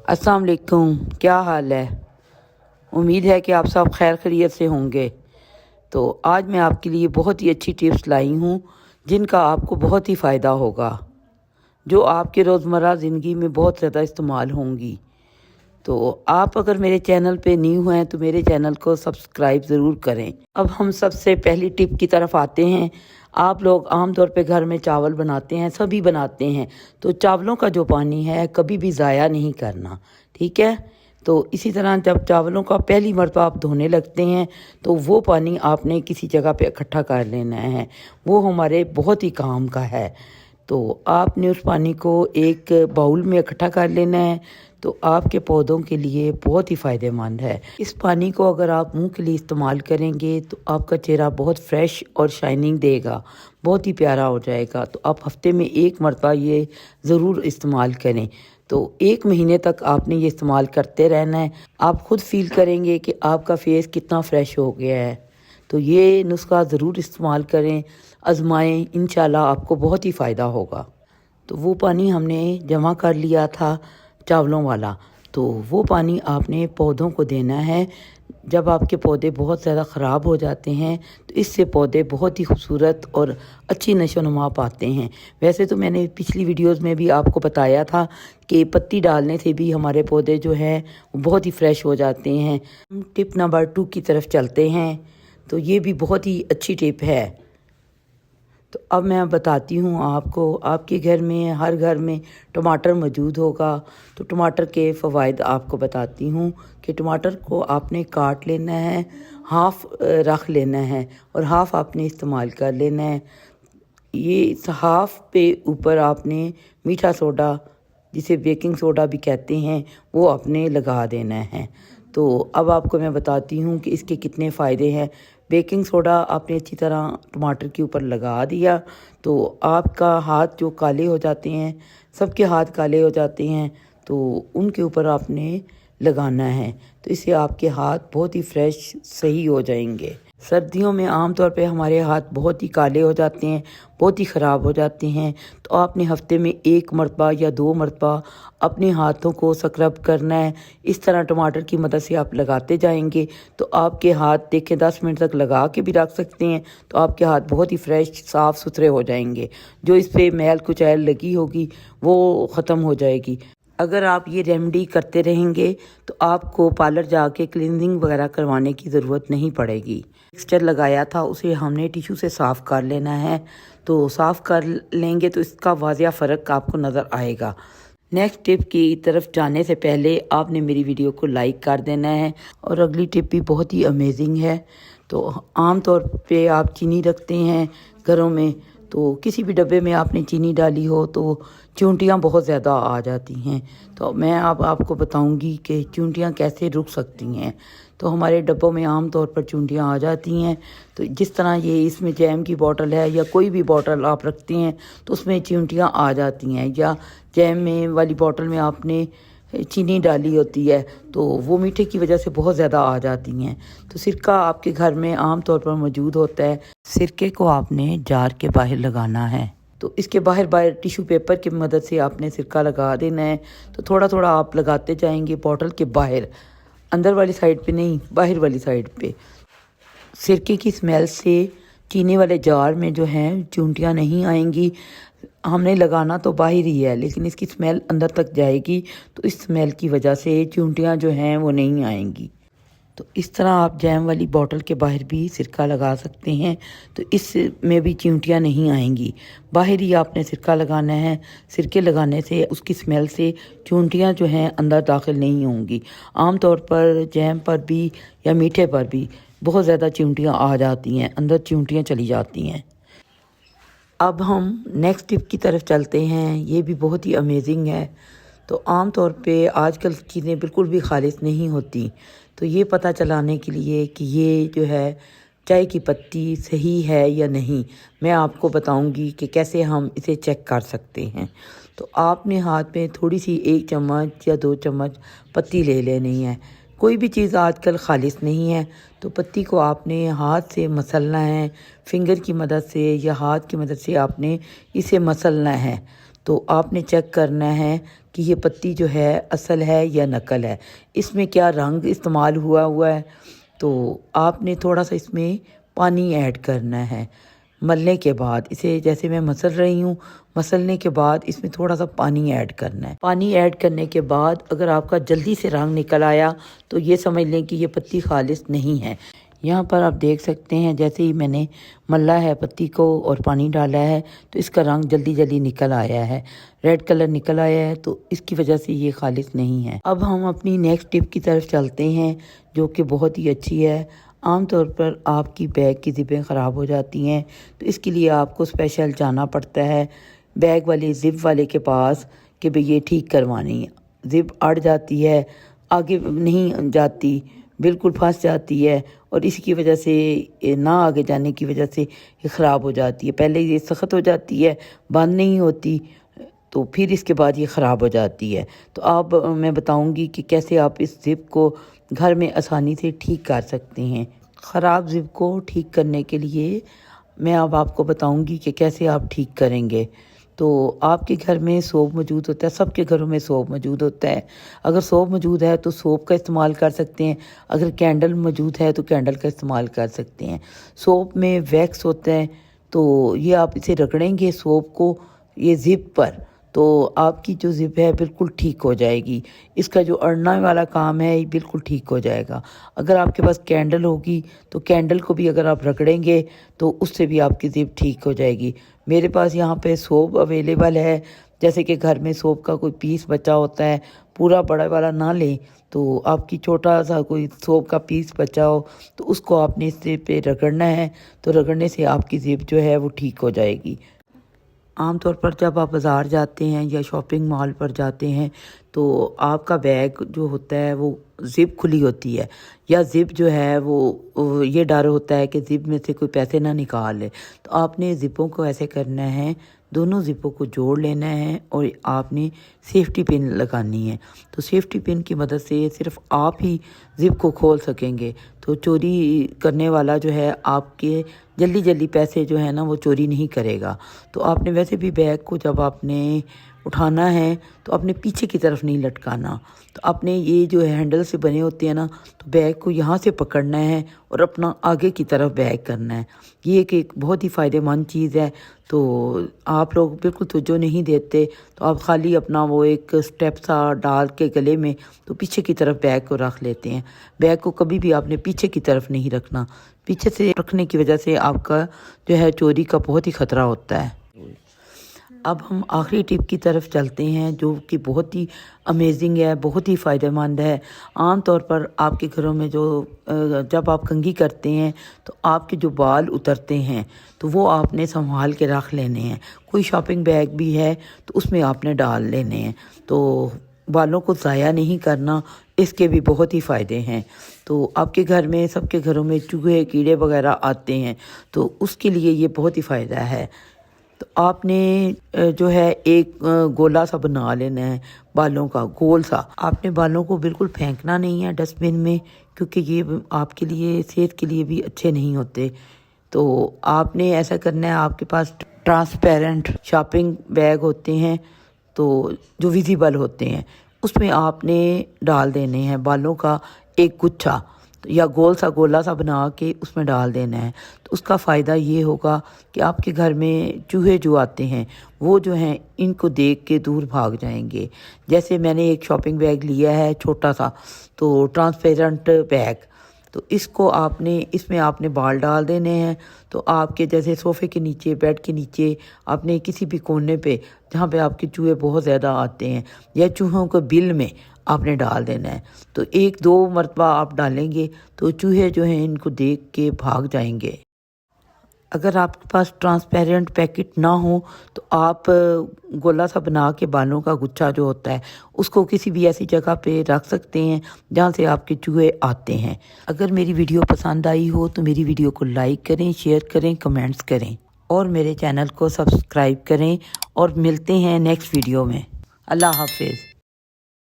अस्सलाम वालेकुम, क्या हाल है। उम्मीद है कि आप सब खैर खैरियत से होंगे। तो आज मैं आपके लिए बहुत ही अच्छी टिप्स लाई हूँ जिनका आपको बहुत ही फ़ायदा होगा, जो आपके रोज़मर्रा ज़िंदगी में बहुत ज़्यादा इस्तेमाल होंगी। तो आप अगर मेरे चैनल पे न्यू हैं तो मेरे चैनल को सब्सक्राइब ज़रूर करें। अब हम सबसे पहली टिप की तरफ आते हैं। आप लोग आम तौर पे घर में चावल बनाते हैं, सभी बनाते हैं, तो चावलों का जो पानी है कभी भी ज़ाया नहीं करना, ठीक है। तो इसी तरह जब चावलों का पहली मरतबा आप धोने लगते हैं तो वो पानी आपने किसी जगह पे इकट्ठा कर लेना है, वो हमारे बहुत ही काम का है। तो आपने उस पानी को एक बाउल में इकट्ठा कर लेना है, तो आपके पौधों के लिए बहुत ही फ़ायदेमंद है। इस पानी को अगर आप मुंह के लिए इस्तेमाल करेंगे तो आपका चेहरा बहुत फ्रेश और शाइनिंग देगा, बहुत ही प्यारा हो जाएगा। तो आप हफ्ते में एक मरतबा ये ज़रूर इस्तेमाल करें। तो 1 महीने तक आपने ये इस्तेमाल करते रहना है। आप खुद फील करेंगे कि आपका फेस कितना फ्रेश हो गया है। तो ये नुस्खा ज़रूर इस्तेमाल करें, आज़माएँ, इंशाल्लाह आपको बहुत ही फ़ायदा होगा। तो वो पानी हमने जमा कर लिया था चावलों वाला, तो वो पानी आपने पौधों को देना है। जब आपके पौधे बहुत ज़्यादा ख़राब हो जाते हैं तो इससे पौधे बहुत ही खूबसूरत और अच्छी नशोनुमा पाते हैं। वैसे तो मैंने पिछली वीडियोस में भी आपको बताया था कि पत्ती डालने से भी हमारे पौधे जो हैं वो बहुत ही फ्रेश हो जाते हैं। टिप नंबर 2 की तरफ चलते हैं। तो ये भी बहुत ही अच्छी टिप है। तो अब मैं बताती हूँ आपको, आपके घर में हर घर में टमाटर मौजूद होगा, तो टमाटर के फ़वाइद आपको बताती हूँ कि टमाटर को आपने काट लेना है, हाफ़ रख लेना है और हाफ़ आपने इस्तेमाल कर लेना है। ये इस हाफ़ पे ऊपर आपने मीठा सोडा, जिसे बेकिंग सोडा भी कहते हैं, वो आपने लगा देना है। तो अब आपको मैं बताती हूँ कि इसके कितने फ़ायदे हैं। बेकिंग सोडा आपने अच्छी तरह टमाटर के ऊपर लगा दिया तो आपका हाथ जो काले हो जाते हैं, सबके हाथ काले हो जाते हैं, तो उनके ऊपर आपने लगाना है। तो इससे आपके हाथ बहुत ही फ्रेश सही हो जाएंगे। सर्दियों में आम तौर पे हमारे हाथ बहुत ही काले हो जाते हैं, बहुत ही ख़राब हो जाते हैं। तो आपने हफ्ते में 1 मरतबा या 2 मरतबा अपने हाथों को स्क्रब करना है। इस तरह टमाटर की मदद से आप लगाते जाएंगे तो आपके हाथ देखें 10 मिनट तक लगा के भी रख सकते हैं, तो आपके हाथ बहुत ही फ्रेश साफ़ सुथरे हो जाएंगे। जो इस पर मैल कुचैल लगी होगी वो ख़त्म हो जाएगी। अगर आप ये रेमेडी करते रहेंगे तो आपको पार्लर जाके क्लीनिंग वगैरह करवाने की ज़रूरत नहीं पड़ेगी। मिक्सचर लगाया था उसे हमने टिश्यू से साफ़ कर लेना है। तो साफ़ कर लेंगे तो इसका वाज़िया फ़र्क आपको नज़र आएगा। नेक्स्ट टिप की तरफ जाने से पहले आपने मेरी वीडियो को लाइक कर देना है। और अगली टिप भी बहुत ही अमेजिंग है। तो आम तौर पे आप चीनी रखते हैं घरों में, तो किसी भी डब्बे में आपने चीनी डाली हो तो चूंटियाँ बहुत ज़्यादा आ जाती हैं। तो मैं अब आपको बताऊंगी कि चूंटियाँ कैसे रुक सकती हैं। तो हमारे डब्बों में आम तौर पर चूंटियाँ आ जाती हैं। तो जिस तरह ये इसमें जैम की बोतल है या कोई भी बोतल आप रखते हैं तो उसमें चूंटियाँ आ जाती हैं, या जैम में वाली बोतल में आपने चीनी डाली होती है तो वो मीठे की वजह से बहुत ज़्यादा आ जाती हैं। तो सिरका आपके घर में आम तौर पर मौजूद होता है। सिरके को आपने जार के बाहर लगाना है। तो इसके बाहर बाहर टिश्यू पेपर की मदद से आपने सिरका लगा देना है। तो थोड़ा थोड़ा आप लगाते जाएंगे बॉटल के बाहर, अंदर वाली साइड पे नहीं, बाहर वाली साइड पे। सिरके की स्मेल से चीनी वाले जार में जो हैं चूंटियाँ नहीं आएंगी। हमने लगाना तो बाहर ही है लेकिन इसकी स्मेल अंदर तक जाएगी, तो इस स्मेल की वजह से चूंटियाँ जो हैं वो नहीं आएंगी। तो इस तरह आप जैम वाली बोतल के बाहर भी सिरका लगा सकते हैं, तो इसमें भी चींटियाँ नहीं आएंगी। बाहर ही आपने सिरका लगाना है। सिरके लगाने से उसकी स्मेल से चींटियाँ जो हैं अंदर दाखिल नहीं होंगी। आम तौर पर जैम पर भी या मीठे पर भी बहुत ज़्यादा चींटियाँ आ जाती हैं, अंदर चींटियाँ चली जाती हैं। अब हम नेक्स्ट टिप की तरफ चलते हैं। ये भी बहुत ही अमेजिंग है। तो आम तौर पे आजकल चीज़ें बिल्कुल भी खालिश नहीं होती। तो ये पता चलाने के लिए कि ये जो है चाय की पत्ती सही है या नहीं, मैं आपको बताऊंगी कि कैसे हम इसे चेक कर सकते हैं। तो आपने हाथ में थोड़ी सी 1 चम्मच या 2 चम्मच पत्ती ले लेनी है। कोई भी चीज़ आजकल खालिश नहीं है, तो पत्ती को आपने हाथ से मसलना है, फिंगर की मदद से या हाथ की मदद से आपने इसे मसलना है। तो आपने चेक करना है कि ये पत्ती जो है असल है या नकल है, इसमें क्या रंग इस्तेमाल हुआ है। तो आपने थोड़ा सा इसमें पानी ऐड करना है। मलने के बाद इसे जैसे मैं मसल रही हूँ, मसलने के बाद इसमें थोड़ा सा पानी ऐड करना है। पानी ऐड करने के बाद अगर आपका जल्दी से रंग निकल आया तो ये समझ लें कि ये पत्ती खालिस नहीं है। यहाँ पर आप देख सकते हैं जैसे ही मैंने मल्ला है पत्ती को और पानी डाला है तो इसका रंग जल्दी जल्दी निकल आया है, रेड कलर निकल आया है, तो इसकी वजह से ये खालिस नहीं है। अब हम अपनी नेक्स्ट टिप की तरफ चलते हैं जो कि बहुत ही अच्छी है। आमतौर पर आपकी बैग की ज़िपें ख़राब हो जाती हैं तो इसके लिए आपको स्पेशल जाना पड़ता है बैग वाले ज़िप वाले के पास कि भाई ये ठीक करवानी है। ज़िप अड़ जाती है, आगे नहीं जाती, बिल्कुल फंस जाती है और इसकी वजह से ना आगे जाने की वजह से ये ख़राब हो जाती है। पहले ये सख्त हो जाती है, बंद नहीं होती, तो फिर इसके बाद ये ख़राब हो जाती है। तो अब मैं बताऊंगी कि कैसे आप इस ज़िप को घर में आसानी से ठीक कर सकते हैं। ख़राब ज़िप को ठीक करने के लिए मैं अब आपको बताऊंगी कि कैसे आप ठीक करेंगे। तो आपके घर में सोप मौजूद होता है, सबके घरों में सोप मौजूद होता है। अगर सोप मौजूद है तो सोप का इस्तेमाल कर सकते हैं, अगर कैंडल मौजूद है तो कैंडल का इस्तेमाल कर सकते हैं। सोप में वैक्स होता है तो ये आप इसे रगड़ेंगे सोप को ये ज़िप पर, तो आपकी जो ज़िप है बिल्कुल ठीक हो जाएगी। इसका जो अड़ना वाला काम है ये बिल्कुल ठीक हो जाएगा। अगर आपके पास कैंडल होगी तो कैंडल को भी अगर आप रगड़ेंगे तो उससे भी आपकी ज़िप ठीक हो जाएगी। मेरे पास यहाँ पे सोप अवेलेबल है, जैसे कि घर में सोप का कोई पीस बचा होता है, पूरा बड़ा वाला ना लें तो आपकी छोटा सा कोई सोप का पीस बचा हो तो उसको आपने इससे पे रगड़ना है, तो रगड़ने से आपकी ज़िप जो है वो ठीक हो जाएगी। आमतौर पर जब आप बाज़ार जाते हैं या शॉपिंग मॉल पर जाते हैं तो आपका बैग जो होता है वो ज़िप खुली होती है या ज़िप जो है वो ये डर होता है कि ज़िप में से कोई पैसे ना निकाल ले। तो आपने ज़िपों को ऐसे करना है, दोनों ज़िपों को जोड़ लेना है और आपने सेफ्टी पिन लगानी है। तो सेफ्टी पिन की मदद से सिर्फ आप ही ज़िप को खोल सकेंगे। तो चोरी करने वाला जो है आपके जल्दी जल्दी पैसे जो है ना वो चोरी नहीं करेगा। तो आपने वैसे भी बैग को जब आपने उठाना है तो अपने पीछे की तरफ नहीं लटकाना। तो आपने ये जो हैंडल से बने होते हैं ना, तो बैग को यहाँ से पकड़ना है और अपना आगे की तरफ बैग करना है। ये एक बहुत ही फ़ायदेमंद चीज़ है। तो आप लोग बिल्कुल तवज्जो नहीं देते, तो आप खाली अपना वो एक स्टेप सा डाल के गले में तो पीछे की तरफ बैग को रख लेते हैं। बैग को कभी भी आपने पीछे की तरफ नहीं रखना, पीछे से रखने की वजह से आपका जो है चोरी का बहुत ही ख़तरा होता है। अब हम आखिरी टिप की तरफ चलते हैं जो कि बहुत ही अमेजिंग है, बहुत ही फ़ायदेमंद है। आम तौर पर आपके घरों में जो जब आप कंघी करते हैं तो आपके जो बाल उतरते हैं तो वो आपने संभाल के रख लेने हैं। कोई शॉपिंग बैग भी है तो उसमें आपने डाल लेने हैं। तो बालों को ज़ाया नहीं करना, इसके भी बहुत ही फ़ायदे हैं। तो आपके घर में सबके घरों में चूहे कीड़े वगैरह आते हैं तो उसके लिए ये बहुत ही फ़ायदा है। तो आपने जो है एक गोला सा बना लेना है बालों का, गोल सा। आपने बालों को बिल्कुल फेंकना नहीं है डस्टबिन में, क्योंकि ये आपके लिए सेहत के लिए भी अच्छे नहीं होते। तो आपने ऐसा करना है, आपके पास ट्रांसपेरेंट शॉपिंग बैग होते हैं तो जो विजिबल होते हैं उसमें आपने डाल देने हैं बालों का एक गुच्छा या गोल सा गोला सा बना के उसमें डाल देना है। तो उसका फ़ायदा ये होगा कि आपके घर में चूहे जो आते हैं वो जो हैं इनको देख के दूर भाग जाएंगे। जैसे मैंने एक शॉपिंग बैग लिया है छोटा सा, तो ट्रांसपेरेंट बैग, तो इसको आपने इसमें आपने बाल डाल देने हैं। तो आपके जैसे सोफ़े के नीचे, बेड के नीचे, आपने किसी भी कोने पे जहाँ पे आपके चूहे बहुत ज़्यादा आते हैं या चूहों को बिल में आपने डाल देना है। तो 1-2 मरतबा आप डालेंगे तो चूहे जो हैं इनको देख के भाग जाएंगे। अगर आपके पास ट्रांसपेरेंट पैकेट ना हो तो आप गोला सा बना के बालों का गुच्छा जो होता है उसको किसी भी ऐसी जगह पे रख सकते हैं जहाँ से आपके चूहे आते हैं। अगर मेरी वीडियो पसंद आई हो तो मेरी वीडियो को लाइक करें, शेयर करें, कमेंट्स करें और मेरे चैनल को सब्सक्राइब करें और मिलते हैं नेक्स्ट वीडियो में। अल्लाह हाफिज़।